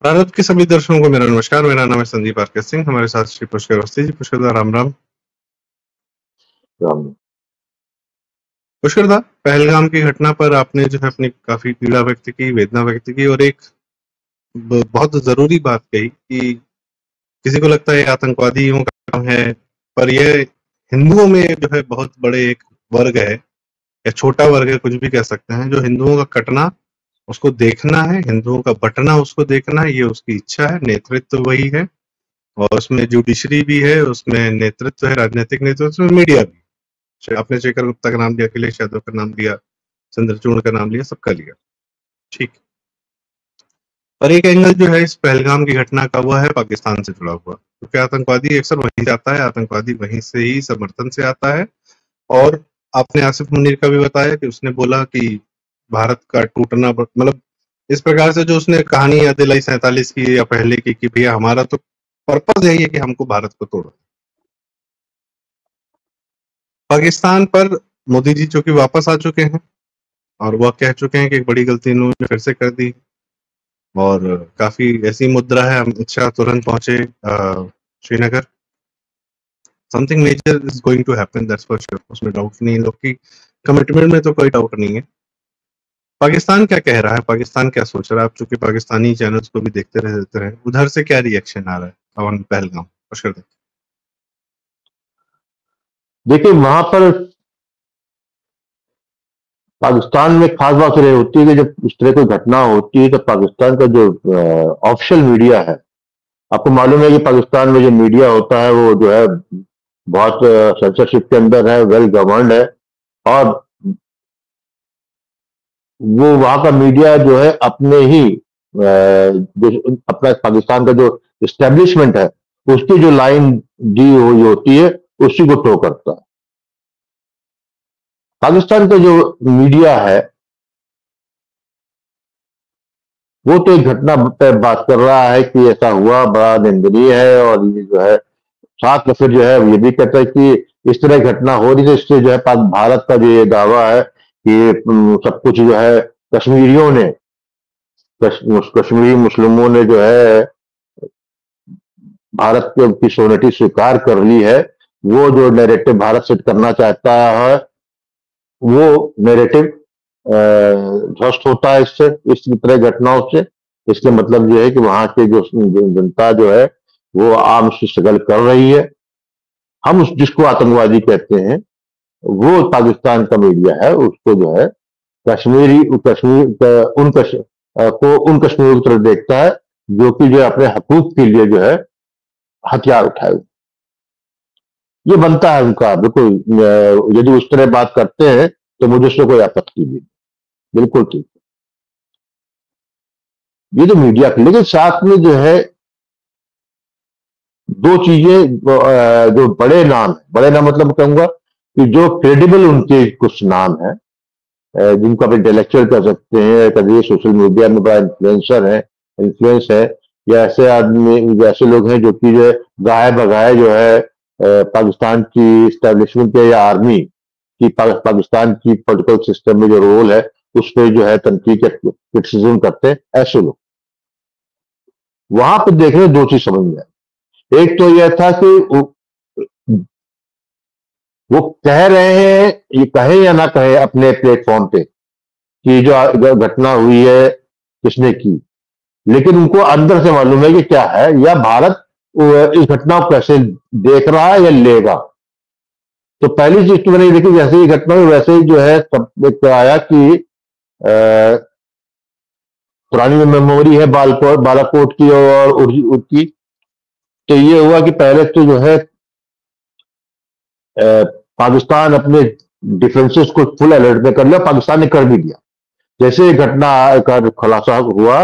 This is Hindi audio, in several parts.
भारत के सभी दर्शकों को मेरा नमस्कार। मेरा नाम है संदीप आरके सिंह। हमारे साथ श्री पुष्कर अवस्थी जी। पुष्कर दा, राम राम। राम। पुष्कर दा, पहलगाम की घटना पर आपने जो है अपनी काफी पीड़ा व्यक्त की, वेदना व्यक्त की और एक बहुत जरूरी बात कही कि किसी को लगता है ये आतंकवादियों का काम है, पर यह हिंदुओं में जो है बहुत बड़े एक वर्ग है या छोटा वर्ग है, कुछ भी कह सकते हैं, जो हिंदुओं का कटना उसको देखना है, हिंदुओं का बंटना उसको देखना है, ये उसकी इच्छा है। नेतृत्व वही है और उसमें जुडिशरी भी है, उसमें नेतृत्व है, राजनीतिक नेतृत्व, उसमें मीडिया भी। आपने शेखर गुप्ता का नाम लिया, अखिलेश यादव का नाम लिया, चंद्रचूड़ का नाम लिया, सबका लिया, ठीक। पर एक एंगल जो है इस पहलगाम की घटना का वो है पाकिस्तान से जुड़ा हुआ, क्योंकि आतंकवादी अक्सर वहीं से आता है, आतंकवादी वहीं से ही समर्थन से आता है। और आपने आसिफ मुनीर का भी बताया कि उसने बोला कि भारत का टूटना, मतलब इस प्रकार से जो उसने कहानी याद दिलाई 47 की या पहले की, कि भैया हमारा तो पर्पज यही है कि हमको भारत को तोड़ना। पाकिस्तान पर मोदी जी चूंकि वापस आ चुके हैं और वह कह चुके हैं कि एक बड़ी गलती इन्होंने फिर से कर दी और काफी ऐसी मुद्रा है, अमित शाह तुरंत पहुंचे Srinagar. Something major is going to happen, that's for sure, उसमें डाउट नहीं है। लोग की कमिटमेंट में तो कोई डाउट नहीं है। पाकिस्तान क्या कह रहा है, पाकिस्तान क्या सोच रहा है? आप चूंकि पाकिस्तानी चैनल्स को भी देखते रहते हैं, उधर से क्या रिएक्शन आ रहा है ऑन पहलगाम? पुष्कर, देखिए, वहां पर पाकिस्तान में खास बात यह होती है कि जब इस तरह कोई घटना होती है तो पाकिस्तान का जो ऑफिशियल मीडिया है, आपको मालूम है कि पाकिस्तान में जो मीडिया होता है वो जो है बहुत सेंसरशिप के अंदर है, वेल गवर्नड है। और वो वहां का मीडिया जो है अपने ही जो अपना पाकिस्तान का जो इस्टेब्लिशमेंट है उसकी जो लाइन दी हुई होती है उसी को टो करता है। पाकिस्तान का जो मीडिया है वो तो एक घटना पे बात कर रहा है कि ऐसा हुआ, बड़ा निंदनीय है, और ये जो है साथ में फिर जो है ये भी कहता है कि इस तरह की घटना हो रही है, इससे जो है भारत का जो ये दावा है कि सब कुछ जो है कश्मीरियों ने, कश्मीरी मुस्लिमों ने जो है भारत की सोनिटी स्वीकार कर ली है, वो जो नैरेटिव भारत सेट करना चाहता है वो नैरेटिव ध्वस्त होता है इससे, इस तरह घटनाओं से। इसके मतलब ये है कि वहां के जो जनता जो है वो आर्म स्ट्रगल कर रही है। हम उस जिसको आतंकवादी कहते हैं वो पाकिस्तान का मीडिया है उसको जो है कश्मीर उन कश्मीर की तरफ देखता है जो कि जो अपने हकूक के लिए जो है हथियार उठाए। ये बनता है उनका, बिल्कुल। यदि उस तरह बात करते हैं तो मुझे उसमें कोई आपत्ति नहीं, बिल्कुल ठीक। ये तो मीडिया, लेकिन साथ में जो है दो चीजें, जो बड़े नाम मतलब कहूंगा कि जो क्रेडिबल उनके कुछ नाम है, जिनको आप इंटेलेक्चुअल कर सकते हैं, कभी सोशल मीडिया में बड़ा इन्फ्लुएंस है, या ऐसे आदमी, ऐसे लोग हैं जो कि जो है गाये बगाए जो है पाकिस्तान की स्टैब्लिशमेंट के या आर्मी की पाकिस्तान की पॉलिटिकल सिस्टम में जो रोल है उस पर जो है तनकीद या क्रिटिसिज्म करते हैं, ऐसे लोग वहां पर देख रहे दो चीज समझ में आए। एक तो यह था कि वो कह रहे हैं, ये कहे या ना कहे अपने प्लेटफॉर्म पे कि जो घटना हुई है किसने की, लेकिन उनको अंदर से मालूम है कि क्या है, या भारत इस घटना को कैसे देख रहा है या लेगा। तो पहली चीज तो मैंने देखी, जैसे ही घटना हुई वैसे ही जो है सब एक आया कि पुरानी मेमोरी है बालाकोट की और उसकी। तो ये हुआ कि पहले तो जो है पाकिस्तान अपने डिफेंसेस को फुल अलर्ट में कर लिया, पाकिस्तान ने कर भी दिया। जैसे ही घटना का खुलासा हुआ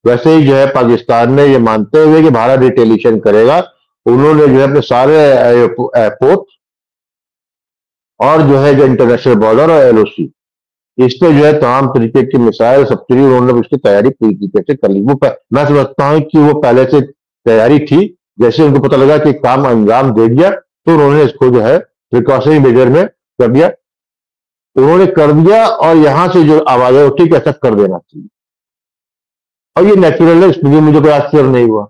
वैसे ही जो है पाकिस्तान ने ये मानते हुए कि भारत रिटेलिएशन करेगा, उन्होंने जो है अपने सारे एयरपोर्ट और जो है जो इंटरनेशनल बॉर्डर और एलओसी, इस पे जो है तमाम तरीके की मिसाइल सब चीज उन्होंने उसकी तैयारी पूरी तरीके से कर ली। मैं समझता हूँ कि वो पहले से तैयारी थी, जैसे उनको पता लगा कि काम अंजाम दे दिया तो उन्होंने इसको जो है प्रिकॉशनरी मेजर में कर दिया, उन्होंने कर दिया। और यहां से जो आवाजें उठी कि ऐसा कर देना चाहिए, और ये नेचुरल है, इसमें मुझे कोई आश्चर्य नहीं हुआ।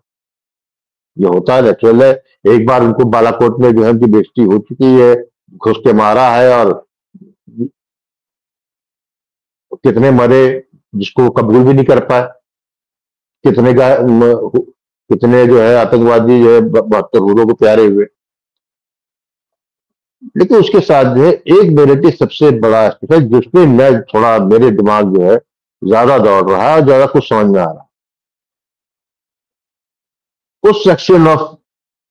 ये होता है, नेचुरल है। एक बार उनको बालाकोट में जो है उनकी बेइज्जती हो चुकी है, घुस के मारा है, और कितने मरे जिसको कबूल भी नहीं कर पाए, कितने का कितने जो है आतंकवादी जो है 72 हुरों को प्यारे हुए। लेकिन उसके साथ जो है एक मेरे सबसे बड़ा एस्पेक्ट है जिसमें मैं थोड़ा, मेरे दिमाग जो है ज्यादा दौड़ रहा है और ज्यादा कुछ समझ में आ रहा है। उस सेक्शन ऑफ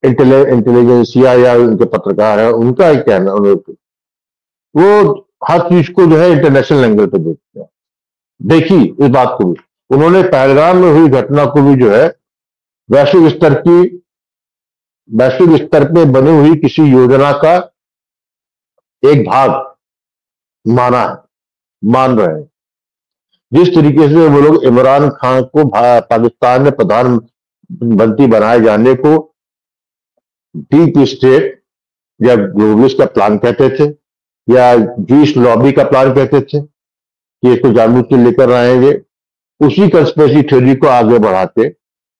इंटेलिजेंसिया या उनके पत्रकार है, उनका एक कहना, वो हर चीज को जो है इंटरनेशनल एंगल पे देखते हैं। देखी इस बात को भी, उन्होंने पहलगाम में हुई घटना को भी जो है वैश्विक स्तर की, वैश्विक स्तर पे बनी हुई किसी योजना का एक भाग माना है, मान रहे हैं। जिस तरीके से वो लोग इमरान खान को पाकिस्तान में प्रधानमंत्री बनाए जाने को डीप स्टेट या ग्लोबलिस्ट का प्लान कहते थे, या जूइश लॉबी का प्लान कहते थे कि इसको जानबूझ के लेकर आएंगे, उसी कंस्पिरेसी थ्योरी को आगे बढ़ाते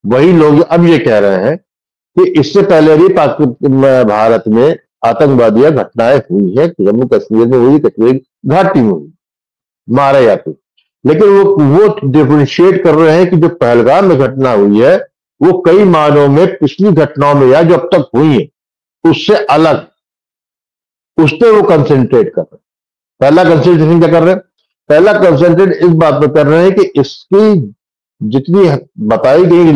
वही लोग अब ये कह रहे हैं कि इससे पहले भी भारत में आतंकवादी घटनाएं हुई है, जम्मू कश्मीर में हुई, कश्मीर घाटी में हुई, मारे जाते। लेकिन वो डिफरेंशिएट कर रहे हैं कि जो पहलगाम में घटना हुई है वो कई मायनों में पिछली घटनाओं में या जो अब तक हुई है उससे अलग, उस पर वो कंसेंट्रेट कर रहे हैं। पहला कंसेंट्रेशन क्या कर रहे हैं? पहला कंसेंट्रेट इस बात पर कर रहे हैं कि इसकी जितनी बताई गई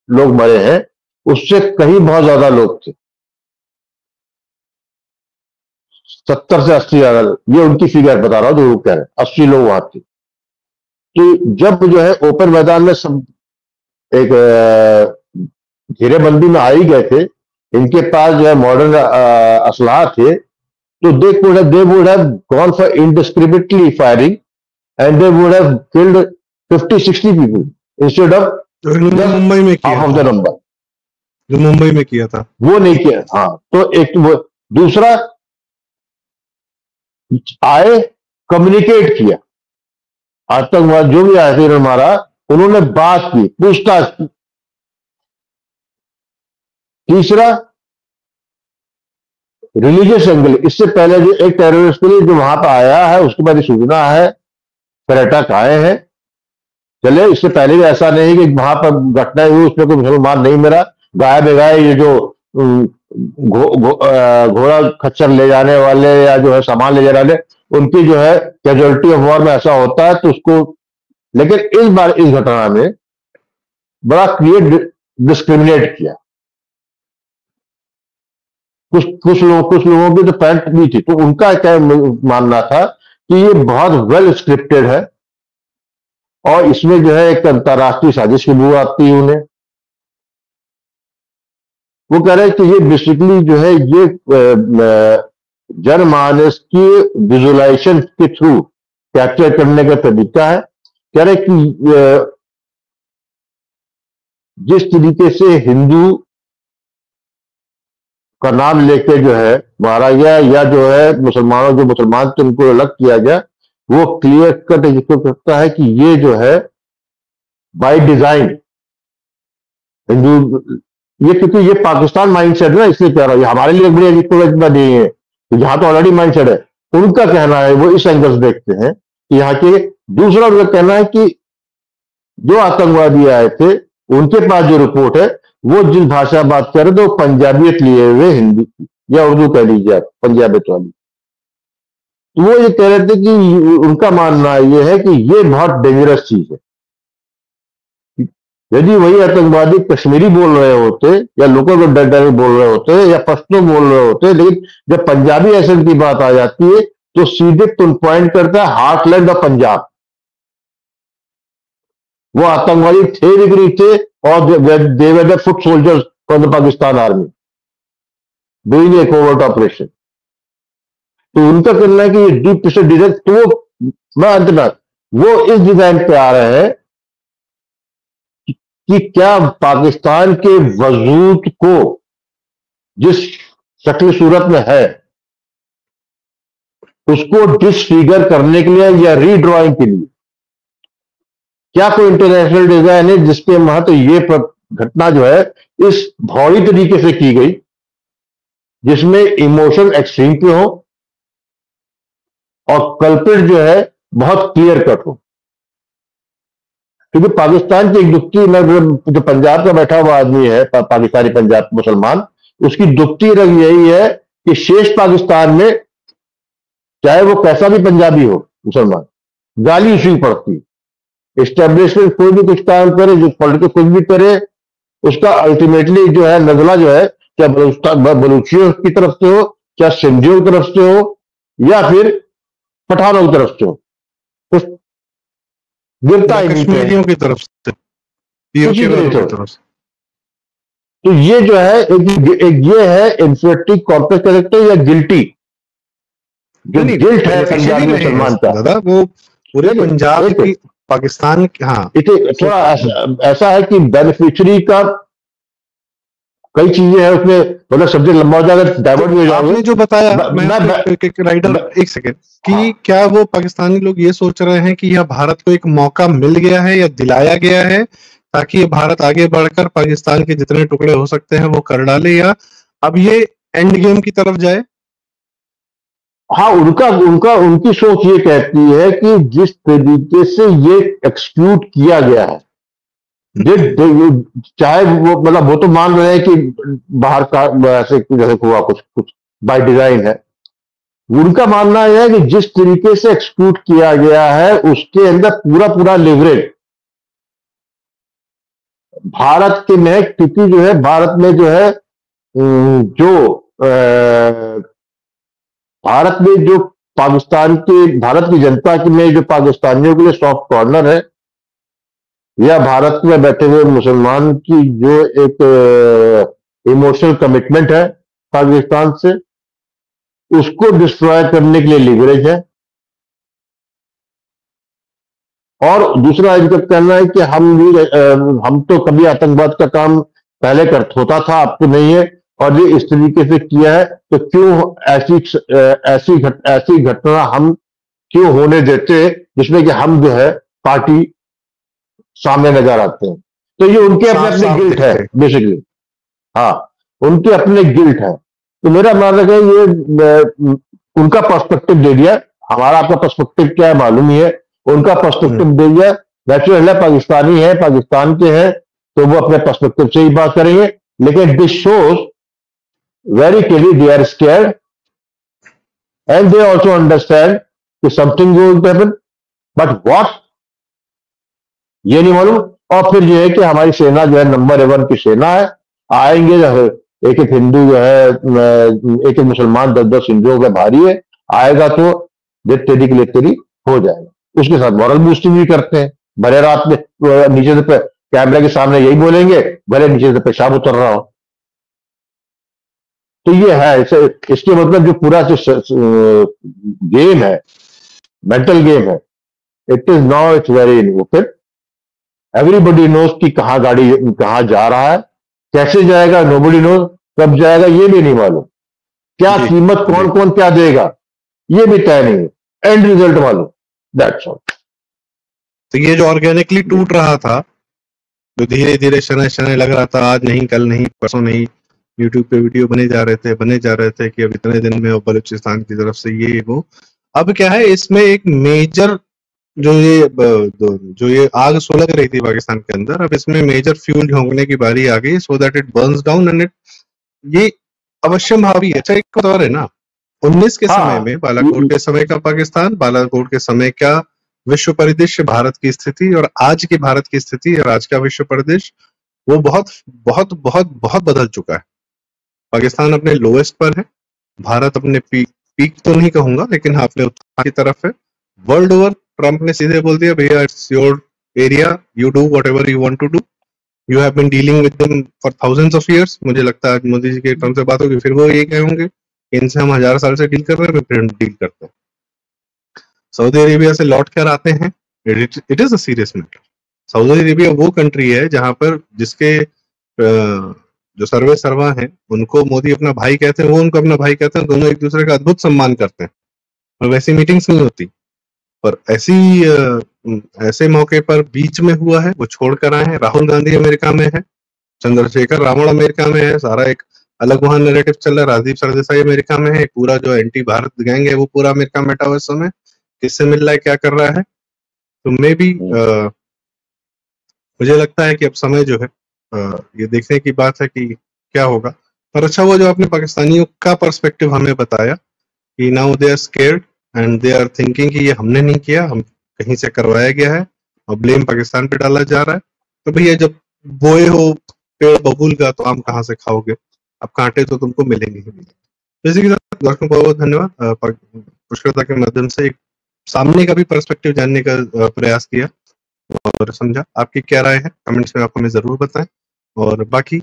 लोग मरे हैं उससे कहीं बहुत ज्यादा लोग थे, 70 से 80 ज्यादा। ये उनकी फिगर बता रहा हूं जो वो कह रहे हैं, 80 लोग वहां थे। तो जब जो है ओपन मैदान में सब एक घेरेबंदी में आ ही गए थे, इनके पास जो है मॉडर्न असलाह थे, तो they would have gone for indiscriminately firing and they would have killed 50-60 people instead of Mumbai में किया half of the number, जो मुंबई में किया था वो नहीं किया। हाँ, तो एक वो, दूसरा आए, कम्युनिकेट किया, आतंकवाद जो भी आए थे हमारा, उन्होंने बात की, पूछताछ की। तीसरा रिलीजियस एंगल, इससे पहले जो एक टेररिस्ट के लिए जो वहां पर आया है उसके बाद सूचना है पर्यटक आए हैं, चले, इससे पहले भी ऐसा नहीं कि वहां पर घटना हुई उसमें कोई मुसलमान नहीं मरा, गाय बेगाए ये जो घोड़ा खच्चर ले जाने वाले या जो है सामान ले जाने वाले, उनकी जो है कैजुअलिटी ऑफ वॉर में ऐसा होता है तो उसको, लेकिन इस बार इस घटना में बड़ा क्लियर डिस्क्रिमिनेट किया। कुछ लोगों की तो पैंट भी थी, तो उनका क्या मानना था कि ये बहुत वेल स्क्रिप्टेड है और इसमें जो है एक अंतरराष्ट्रीय साजिश की बू आती है उन्हें। वो कह रहे हैं कि ये बेसिकली जो है ये जनमानस की विजुअलाइजेशन के थ्रू कैप्चर करने का तरीका है। कह रहे कि जिस तरीके से हिंदू का नाम लेके जो है मारा गया या जो है मुसलमानों जो मुसलमान थे उनको अलग किया गया, वो क्लियर कट जिसको कहता है कि ये जो है बाय डिजाइन हिंदू, ये क्योंकि ये पाकिस्तान माइंडसेट है ना, इसलिए कह रहा हूं, हमारे लिए बड़ी अजीब नहीं है, तो जहां तो ऑलरेडी माइंडसेट है, उनका कहना है वो इस एंगल से देखते हैं कि यहाँ के। दूसरा उनका कहना है कि जो आतंकवादी आए थे उनके पास जो रिपोर्ट है वो जिस भाषा बात कर रहे थे वो पंजाबियत लिए हुए हिंदी या उर्दू कह लीजिए आप, पंजाबियत वाली। तो वो ये कह रहे थे कि उनका मानना ये है कि ये बहुत डेंजरस चीज है। यदि वही आतंकवादी कश्मीरी बोल रहे होते या लोगों को डर डर बोल रहे होते या पश्तो बोल रहे होते, लेकिन जब पंजाबी एसेंट की बात आ जाती है तो सीधे पिन पॉइंट करता है हार्टलैंड ऑफ पंजाब। वो आतंकवादी थे भी नहीं थे और they were the foot soldiers from the Pakistan army doing a covert operation. तो उनका कहना है कि ये डीप से डिजाइन, तो वो मैं अंत में वो इस डिजाइन पे आ रहे हैं कि क्या पाकिस्तान के वजूद को जिस शक्ल सूरत में है उसको डिसफिगर करने के लिए या रीड्रॉइंग के लिए क्या कोई इंटरनेशनल डिजाइन है जिसके वहां तो ये घटना जो है इस भौरी तरीके से की गई, जिसमें इमोशन एक्सट्रीम पे हो और कल्प्रिट जो है बहुत क्लियर कट हो? क्योंकि पाकिस्तान की एक दुखती, जो पंजाब का बैठा हुआ आदमी है, पाकिस्तानी पंजाब मुसलमान, उसकी दुखती रंग यही है कि शेष पाकिस्तान में चाहे वो कैसा भी पंजाबी हो मुसलमान, गाली उसी पड़ती। एस्टेब्लिशमेंट कोई भी कुछ काम करे, जो पॉलिटिकल कुछ भी करे, उसका अल्टीमेटली जो है नजला जो है, चाहे बलूचियों की तरफ से हो, चाहे सिंधियों की तरफ से हो, या फिर पठानों की तरफ से हो, कुछ गिरता ही नहीं है कश्मीरियों की तरफ से, किसी POK की वालों की तरफ। तरफ से। तो ये जो है एक ये है इंफेक्टिव कॉम्प्लेक्स कैरेक्टर या गिल्टी, जो नहीं, गिल्ट है beneficiary पंजाबी रहे हैं मुसलमान का। दादा, वो पूरे नहीं, पंजाब एक की, पाकिस्तान की, हाँ थोड़ा ऐसा है कि बेनिफिशियरी का कई चीजें हैं उसमें, मतलब सब्जेक्ट लंबा हो जाएगा, डाइवर्ट भी हो जाओगे। आपने जो बताया, मैं मैं एक राइडर, एक सेकेंड, कि क्या वो पाकिस्तानी लोग ये सोच रहे हैं कि यह भारत को एक मौका मिल गया है या दिलाया गया है ताकि ये भारत आगे बढ़कर पाकिस्तान के जितने टुकड़े हो सकते हैं वो कर डाले, या अब ये एंड गेम की तरफ जाए? हाँ, उनकी सोच ये कहती है कि जिस तरीके से ये एक्सक्लूड किया गया है, चाहे वो, मतलब वो तो मान रहे हैं कि बाहर का ऐसे जैसे हुआ कुछ बाय डिजाइन है। उनका मानना यह है कि जिस तरीके से एक्सक्लूड किया गया है उसके अंदर पूरा पूरा लेवरेज भारत के में, क्योंकि जो है भारत में जो है भारत में जो भारत की जनता की में जो पाकिस्तानियों के लिए सॉफ्ट कॉर्नर है, या भारत में बैठे हुए मुसलमान की जो एक इमोशनल कमिटमेंट है पाकिस्तान से, उसको डिस्ट्रॉय करने के लिए लीवरेज है। और दूसरा इनका कहना है कि हम तो कभी आतंकवाद का काम पहले होता था, अब तो नहीं है, और ये इस तरीके से किया है, तो क्यों ऐसी घटना हम क्यों होने देते जिसमें कि हम जो है पार्टी सामने नजर आते हैं। तो ये उनके अपने अपने गिल्ट है बेसिकली। हाँ, उनके अपने गिल्ट है। तो मेरा मानना है ये उनका पर्सपेक्टिव दे दिया। हमारा आपका पर्सपेक्टिव क्या है मालूम ही है, उनका पर्सपेक्टिव दे दिया। नेचुरल है, पाकिस्तानी है, पाकिस्तान के हैं, तो वो अपने पर्सपेक्टिव से ही बात करेंगे। लेकिन this shows very clearly they are scared and they also understand कि something going to happen, but what ये नहीं मालूम। और फिर ये है कि हमारी सेना जो है नंबर 1 की सेना है, आएंगे एक एक हिंदू जो है, एक एक मुसलमान 10-10 हिंदुओं का भारी है, आएगा तो जे तेरी के लिए तेरी हो जाएगा। उसके साथ मॉरल बूस्टिंग भी करते हैं, भले रात में नीचे से कैमरे के सामने यही बोलेंगे, भले नीचे से पेशाब उतर रहा हो। तो ये है इसके मतलब जो पूरा जो गेम है, मेंटल गेम है, it is now it's very open. Everybody knows कि गाड़ी कहां जा रहा है, कैसे जाएगा नोबडी नोज, कब जाएगा ये भी नहीं मालूम, क्या कीमत कौन कौन क्या देगा ये भी तय नहीं है, एंड रिजल्ट मालूम, दैट्स ऑल। तो ये जो ऑर्गेनिकली टूट रहा था, जो धीरे धीरे शनै शनै लग रहा था, आज नहीं कल नहीं परसों नहीं, यूट्यूब पे वीडियो बने जा रहे थे कि अब इतने दिन में बलूचिस्तान की तरफ से ये वो, अब क्या है इसमें एक मेजर जो ये आग सुलग रही थी पाकिस्तान के अंदर, अब इसमें मेजर फ्यूल झोंकने की बारी आ गई, so that it Burns down and ये अवश्य भावी है। अच्छा, एक और है ना, 19 के समय में बालाकोट के समय का पाकिस्तान, बालाकोट के समय का विश्व परिदृश्य, भारत की स्थिति और आज की भारत की स्थिति और आज का विश्व परिदृश्य, वो बहुत बहुत बहुत बहुत बदल चुका है। पाकिस्तान अपने लोएस्ट पर है, भारत अपने पीक तो नहीं कहूंगा, लेकिन अपने उत्थान की तरफ है। वर्ल्ड ओवर ट्रंप ने सीधे बोल दिया, भैया it's your area, you do whatever you want to do, you have been dealing with them for thousands of years. मुझे लगता है आज मोदी जी के ट्रंप से बात होगी, फिर वो ये कहेंगे इनसे हम 1000 साल से डील कर रहे हैं, फिर हम डील करते हैं। सऊदी अरेबिया से लौट कर आते हैं, it is a serious matter. Saudi Arabia वो कंट्री है जहां पर जिसके जो सर्वे सर्वा हैं उनको मोदी अपना भाई कहते हैं, वो उनको अपना भाई कहते हैं, दोनों एक दूसरे का अद्भुत सम्मान करते हैं, और वैसी मीटिंग्स नहीं होती। पर ऐसे मौके पर बीच में हुआ है, वो छोड़ कर आए हैं। राहुल गांधी अमेरिका में है, चंद्रशेखर रावण अमेरिका में है, सारा एक अलग वहां नैरेटिव चल रहा है। राजदीप सरदेसाई अमेरिका में है, पूरा जो एंटी भारत गैंग है वो पूरा अमेरिका में बैठा हुआ इस समय। किससे मिल रहा है, क्या कर रहा है? तो मे बी मुझे लगता है कि अब समय जो है ये देखने की बात है कि क्या होगा। पर अच्छा हुआ जो आपने पाकिस्तानियों का पर्सपेक्टिव हमें बताया कि now they are scared and they are thinking कि ये हमने नहीं किया, हम कहीं से करवाया गया है और ब्लेम पाकिस्तान पे डाला जा रहा है। तो भैया जब बोए हो पेड़ बबूल का तो आम कहाँ से खाओगे? अब कांटे तो तुमको मिलेंगे ही नहीं। तो इसी के साथ दर्शकों को बहुत बहुत धन्यवाद। पुष्करता के माध्यम से एक सामने का भी पर्सपेक्टिव जानने का प्रयास किया और समझा। आपकी क्या राय है कमेंट्स में आप हमें जरूर बताएं। और बाकी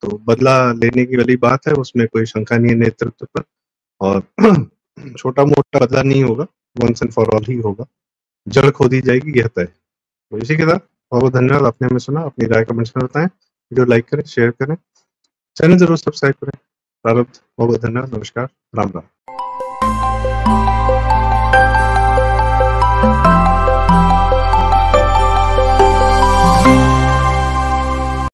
तो बदला लेने की वाली बात है, उसमें कोई शंका नहीं है नेतृत्व पर। और छोटा मोटा बदला नहीं होगा, वंस एंड फॉर ऑल ही होगा, जड़ खोदी जाएगी, यह तय। तो इसी के साथ बहुत बहुत धन्यवाद, आपने हमें सुना। अपनी राय कमेंट्स में बताएं, वीडियो लाइक करें, शेयर करें, चैनल जरूर सब्सक्राइब करें। प्रारब्ध, बहुत बहुत धन्यवाद, नमस्कार, राम राम।